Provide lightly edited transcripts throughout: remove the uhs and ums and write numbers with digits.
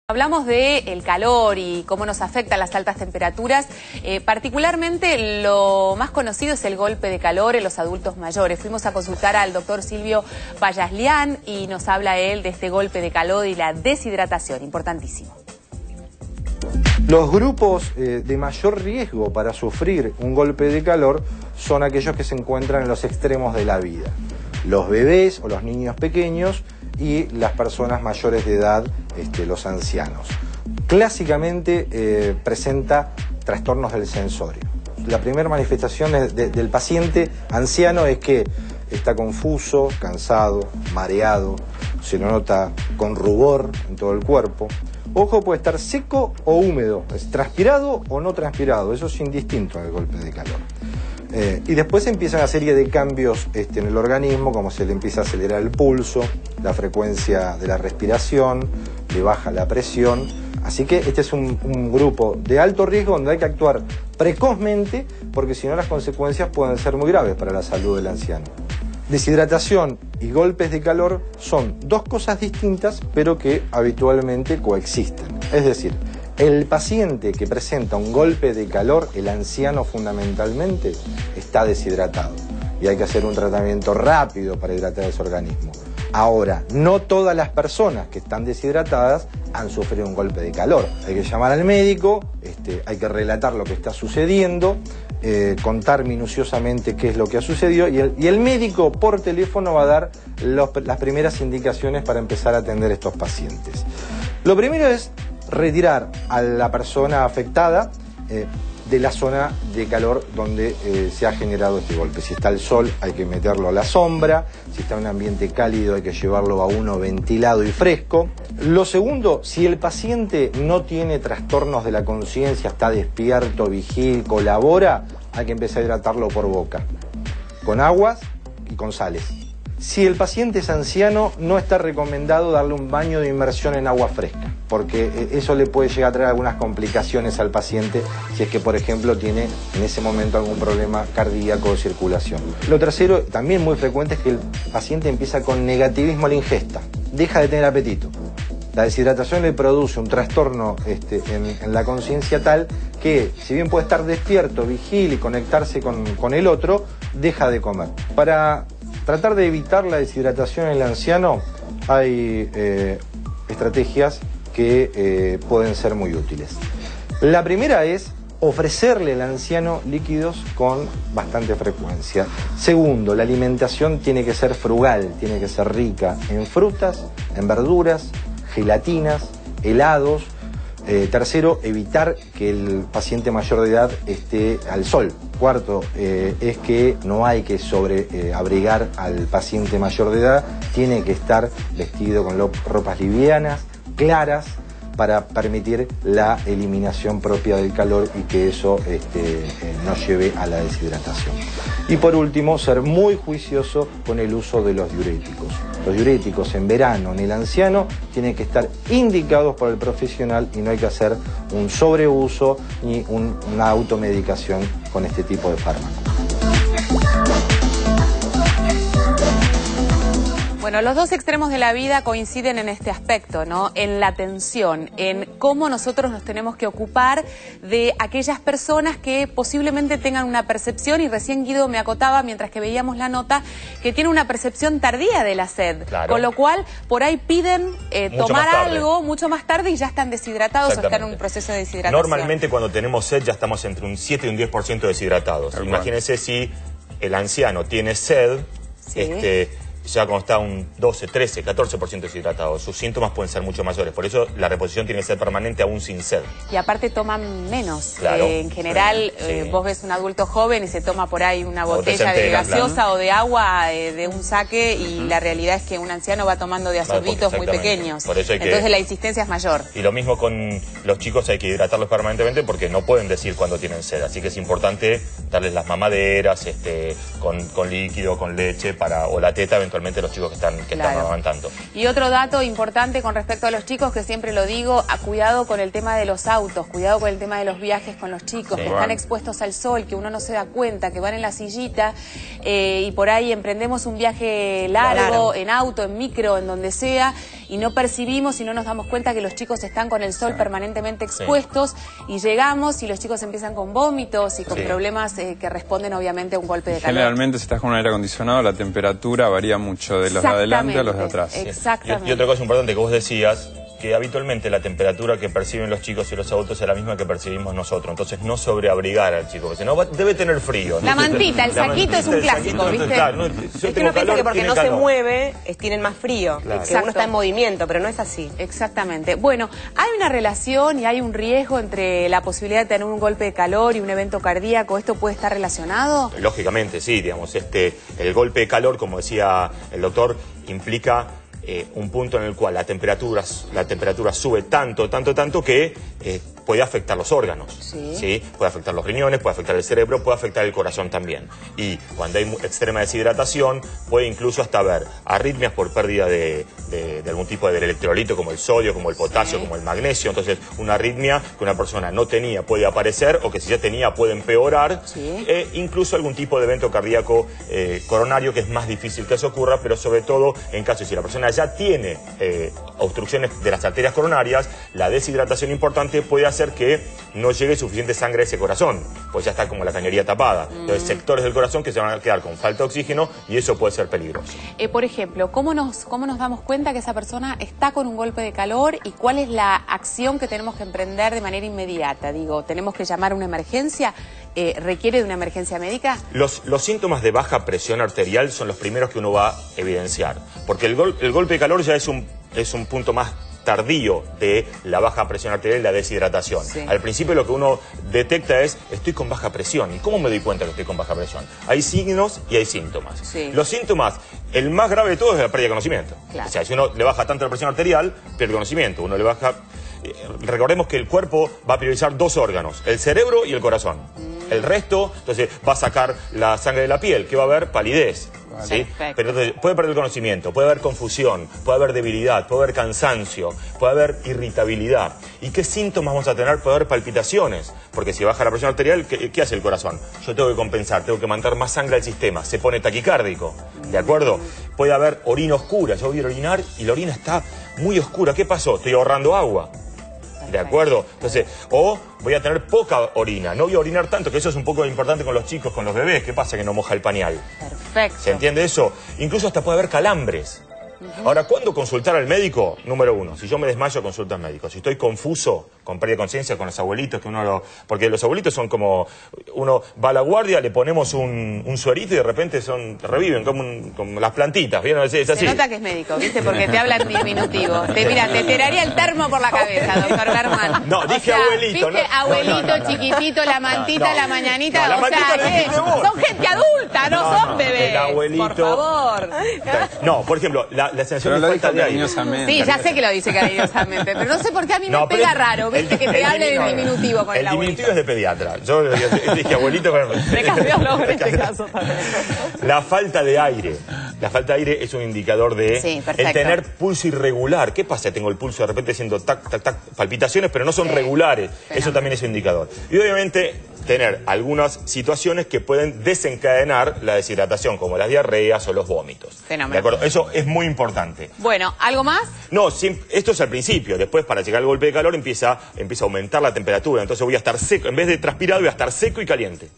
Hablamos del calor y cómo nos afectan las altas temperaturas. Particularmente lo más conocido es el golpe de calor en los adultos mayores. Fuimos a consultar al doctor Silvio Payaslián y nos habla él de este golpe de calor y la deshidratación, importantísimo. Los grupos de mayor riesgo para sufrir un golpe de calor son aquellos que se encuentran en los extremos de la vida. Los bebés o los niños pequeños y las personas mayores de edad, los ancianos. Clásicamente presenta trastornos del sensorio. La primera manifestación del paciente anciano es que está confuso, cansado, mareado, se lo nota con rubor en todo el cuerpo. Ojo, puede estar seco o húmedo, es transpirado o no transpirado, eso es indistinto en el golpe de calor. Y después empiezan una serie de cambios en el organismo, como se le empieza a acelerar el pulso, la frecuencia de la respiración, le baja la presión. Así que este es un grupo de alto riesgo donde hay que actuar precozmente, porque si no las consecuencias pueden ser muy graves para la salud del anciano. Deshidratación y golpes de calor son dos cosas distintas, pero que habitualmente coexisten. Es decir, el paciente que presenta un golpe de calor, el anciano fundamentalmente, está deshidratado y hay que hacer un tratamiento rápido para hidratar ese organismo. Ahora, no todas las personas que están deshidratadas han sufrido un golpe de calor. Hay que llamar al médico, hay que relatar lo que está sucediendo, contar minuciosamente qué es lo que ha sucedido y el médico por teléfono va a dar las primeras indicaciones para empezar a atender a estos pacientes. Lo primero es retirar a la persona afectada de la zona de calor donde se ha generado este golpe. Si está el sol hay que meterlo a la sombra, si está en un ambiente cálido hay que llevarlo a uno ventilado y fresco. Lo segundo, si el paciente no tiene trastornos de la conciencia, está despierto, vigil, colabora, hay que empezar a hidratarlo por boca, con aguas y con sales. Si el paciente es anciano, no está recomendado darle un baño de inmersión en agua fresca, porque eso le puede llegar a traer algunas complicaciones al paciente si es que, por ejemplo, tiene en ese momento algún problema cardíaco o circulación. Lo tercero, también muy frecuente, es que el paciente empieza con negativismo a la ingesta, deja de tener apetito. La deshidratación le produce un trastorno en la conciencia tal que, si bien puede estar despierto, vigil y conectarse con el otro, deja de comer. Para tratar de evitar la deshidratación en el anciano hay estrategias que pueden ser muy útiles. La primera es ofrecerle al anciano líquidos con bastante frecuencia. Segundo, la alimentación tiene que ser frugal, tiene que ser rica en frutas, en verduras, gelatinas, helados. Tercero, evitar que el paciente mayor de edad esté al sol. Cuarto, es que no hay que sobreabrigar al paciente mayor de edad, tiene que estar vestido con ropas livianas, claras, para permitir la eliminación propia del calor y que eso no lleve a la deshidratación. Y por último, ser muy juicioso con el uso de los diuréticos. Los diuréticos en verano en el anciano tienen que estar indicados por el profesional y no hay que hacer un sobreuso ni una automedicación con este tipo de fármacos. Bueno, los dos extremos de la vida coinciden en este aspecto, ¿no? En la atención, en cómo nosotros nos tenemos que ocupar de aquellas personas que posiblemente tengan una percepción, y recién Guido me acotaba mientras que veíamos la nota, que tiene una percepción tardía de la sed, claro. Con lo cual por ahí piden tomar algo mucho más tarde y ya están deshidratados o están en un proceso de deshidratación. Normalmente cuando tenemos sed ya estamos entre un 7 y un 10% deshidratados. Imagínense si el anciano tiene sed, sí. Ya cuando está un 12, 13, 14% deshidratado, sus síntomas pueden ser mucho mayores. Por eso la reposición tiene que ser permanente aún sin sed. Y aparte toman menos. Claro. En general, sí. Vos ves un adulto joven y se toma por ahí una botella de gaseosa, claro, o de agua de un saque, y la realidad es que un anciano va tomando de sorbitos muy pequeños. Por eso entonces la insistencia es mayor. Y lo mismo con los chicos, hay que hidratarlos permanentemente porque no pueden decir cuando tienen sed. Así que es importante darles las mamaderas con líquido, con leche, o la teta eventualmente eventualmente los chicos que están amamantando. Y otro dato importante con respecto a los chicos, que siempre lo digo, cuidado con el tema de los autos, cuidado con el tema de los viajes con los chicos, que están expuestos al sol, que uno no se da cuenta, que van en la sillita y por ahí emprendemos un viaje largo, en auto, en micro, en donde sea, y no percibimos y no nos damos cuenta que los chicos están con el sol permanentemente expuestos y llegamos y los chicos empiezan con vómitos y con problemas que responden obviamente a un golpe de calor. Generalmente si estás con un aire acondicionado la temperatura varía mucho de los de adelante a los de atrás. Exactamente. Y otra cosa importante que vos decías, que habitualmente la temperatura que perciben los chicos y los adultos es la misma que percibimos nosotros. Entonces no sobreabrigar al chico, porque si no debe tener frío. La mantita, el saquito es un clásico, ¿viste? Claro, es que uno piensa que porque no se mueve, tienen más frío. Que uno está en movimiento, pero no es así. Exactamente. Bueno, hay una relación y hay un riesgo entre la posibilidad de tener un golpe de calor y un evento cardíaco. ¿Esto puede estar relacionado? Lógicamente, sí, digamos. El golpe de calor, como decía el doctor, implica un punto en el cual la temperatura sube tanto que puede afectar los órganos. ¿Sí? Puede afectar los riñones, puede afectar el cerebro, puede afectar el corazón también. Y cuando hay extrema deshidratación, puede incluso hasta haber arritmias por pérdida de algún tipo de electrolito, como el sodio, como el potasio, como el magnesio. Entonces, una arritmia que una persona no tenía puede aparecer, o que si ya tenía puede empeorar. Incluso algún tipo de evento cardíaco coronario, que es más difícil que eso ocurra, pero sobre todo en caso de si la persona ya tiene obstrucciones de las arterias coronarias, la deshidratación importante puede hacer que no llegue suficiente sangre a ese corazón, pues ya está como la cañería tapada. Entonces, sectores del corazón que se van a quedar con falta de oxígeno y eso puede ser peligroso. Por ejemplo, ¿cómo nos damos cuenta que esa persona está con un golpe de calor y cuál es la acción que tenemos que emprender de manera inmediata? Digo, ¿tenemos que llamar a una emergencia? ¿Requiere de una emergencia médica? Los síntomas de baja presión arterial son los primeros que uno va a evidenciar, porque el golpe de calor ya es un punto más tardío de la baja presión arterial y la deshidratación. Al principio lo que uno detecta es, estoy con baja presión. ¿Y cómo me doy cuenta que estoy con baja presión? Hay signos y hay síntomas. Los síntomas, el más grave de todos es la pérdida de conocimiento. O sea, si uno le baja tanto la presión arterial, pierde conocimiento. Uno le baja... Recordemos que el cuerpo va a priorizar dos órganos, el cerebro y el corazón. El resto, entonces, va a sacar la sangre de la piel, que va a haber palidez. ¿Sí? Pero entonces, puede perder el conocimiento, puede haber confusión, puede haber debilidad, puede haber cansancio, puede haber irritabilidad. ¿Y qué síntomas vamos a tener? Puede haber palpitaciones, porque si baja la presión arterial, ¿qué hace el corazón? Yo tengo que compensar, tengo que mandar más sangre al sistema, se pone taquicárdico, ¿de acuerdo? Puede haber orina oscura, yo voy a orinar y la orina está muy oscura, ¿qué pasó? Estoy ahorrando agua. ¿De acuerdo? Entonces, o voy a tener poca orina, no voy a orinar tanto, que eso es un poco importante con los chicos, con los bebés. ¿Qué pasa? Que no moja el pañal. Perfecto. ¿Se entiende eso? Incluso hasta puede haber calambres. Ahora, ¿cuándo consultar al médico? Número uno, si yo me desmayo, consulta al médico. Si estoy confuso, con pérdida de conciencia, con los abuelitos, porque los abuelitos son como, uno va a la guardia, le ponemos un suerito y de repente reviven como las plantitas, ¿vieron? Es así. Se nota que es médico, ¿viste? Porque te habla en diminutivo. Mira, te tiraría el termo por la cabeza, doctor Berman. No, dije abuelito, ¿viste? ¿no? Abuelito, chiquitito, la mantita, la mañanita. La mantita la dijiste vos. Son gente adulta, no son bebés. El abuelito. Por favor. No, por ejemplo, la sensación de falta de aire. Sí, ya sé que lo dice cariñosamente, pero no sé por qué a mí me pega raro, ¿viste? Que te hable del diminutivo con el abuelito. El diminutivo es de pediatra. Yo dije abuelito, pero... Me cambió el nombre en este caso también. La falta de aire. La falta de aire es un indicador de el tener pulso irregular. ¿Qué pasa? Tengo el pulso de repente haciendo tac, tac, tac, palpitaciones, pero no son regulares. Eso también es un indicador. Y obviamente tener algunas situaciones que pueden desencadenar la deshidratación, como las diarreas o los vómitos. Fenómeno. ¿De acuerdo? Eso es muy importante. Bueno, ¿algo más? No, esto es al principio. Después, para llegar al golpe de calor, empieza a aumentar la temperatura. Entonces voy a estar seco. En vez de transpirado, voy a estar seco y caliente.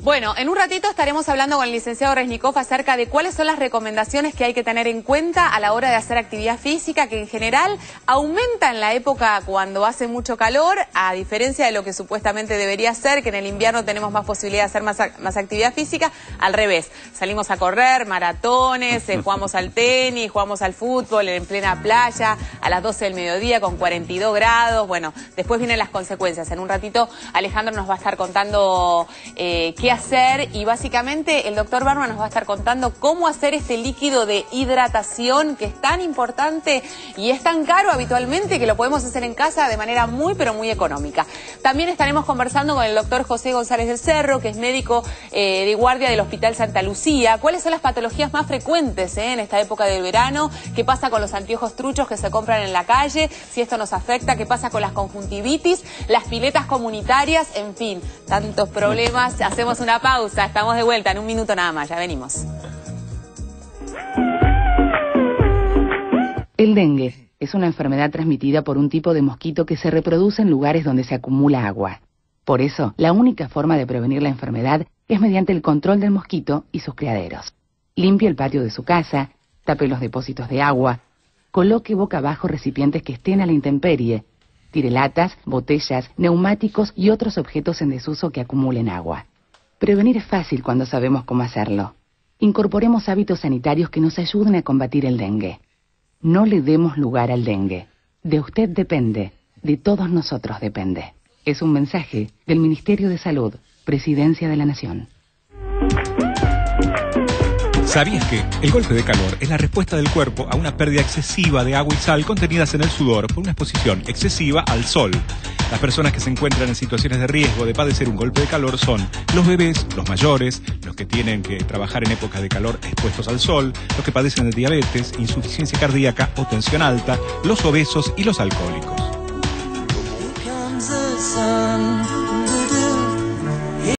Bueno, en un ratito estaremos hablando con el licenciado Reznikov acerca de cuáles son las recomendaciones que hay que tener en cuenta a la hora de hacer actividad física, que en general aumenta en la época cuando hace mucho calor, a diferencia de lo que supuestamente debería ser, que en el invierno tenemos más posibilidad de hacer más actividad física. Al revés, salimos a correr, maratones, jugamos al tenis, jugamos al fútbol en plena playa, a las 12 del mediodía con 42 grados. Bueno, después vienen las consecuencias. En un ratito Alejandro nos va a estar contando qué qué hacer, y básicamente el doctor Barba nos va a estar contando cómo hacer este líquido de hidratación que es tan importante y es tan caro habitualmente que lo podemos hacer en casa de manera muy pero muy económica. También estaremos conversando con el doctor José González del Cerro, que es médico de guardia del Hospital Santa Lucía. ¿Cuáles son las patologías más frecuentes en esta época del verano? ¿Qué pasa con los anteojos truchos que se compran en la calle? Si esto nos afecta, ¿qué pasa con las conjuntivitis? Las piletas comunitarias, en fin, tantos problemas. Hacemos una pausa, estamos de vuelta en un minuto nada más, ya venimos. El dengue es una enfermedad transmitida por un tipo de mosquito que se reproduce en lugares donde se acumula agua. Por eso, la única forma de prevenir la enfermedad es mediante el control del mosquito y sus criaderos. Limpie el patio de su casa, tape los depósitos de agua, coloque boca abajo recipientes que estén a la intemperie, tire latas, botellas, neumáticos y otros objetos en desuso que acumulen agua. Prevenir es fácil cuando sabemos cómo hacerlo. Incorporemos hábitos sanitarios que nos ayuden a combatir el dengue. No le demos lugar al dengue. De usted depende, de todos nosotros depende. Es un mensaje del Ministerio de Salud, Presidencia de la Nación. ¿Sabías que el golpe de calor es la respuesta del cuerpo a una pérdida excesiva de agua y sal contenidas en el sudor por una exposición excesiva al sol? Las personas que se encuentran en situaciones de riesgo de padecer un golpe de calor son los bebés, los mayores, los que tienen que trabajar en épocas de calor expuestos al sol, los que padecen de diabetes, insuficiencia cardíaca o tensión alta, los obesos y los alcohólicos.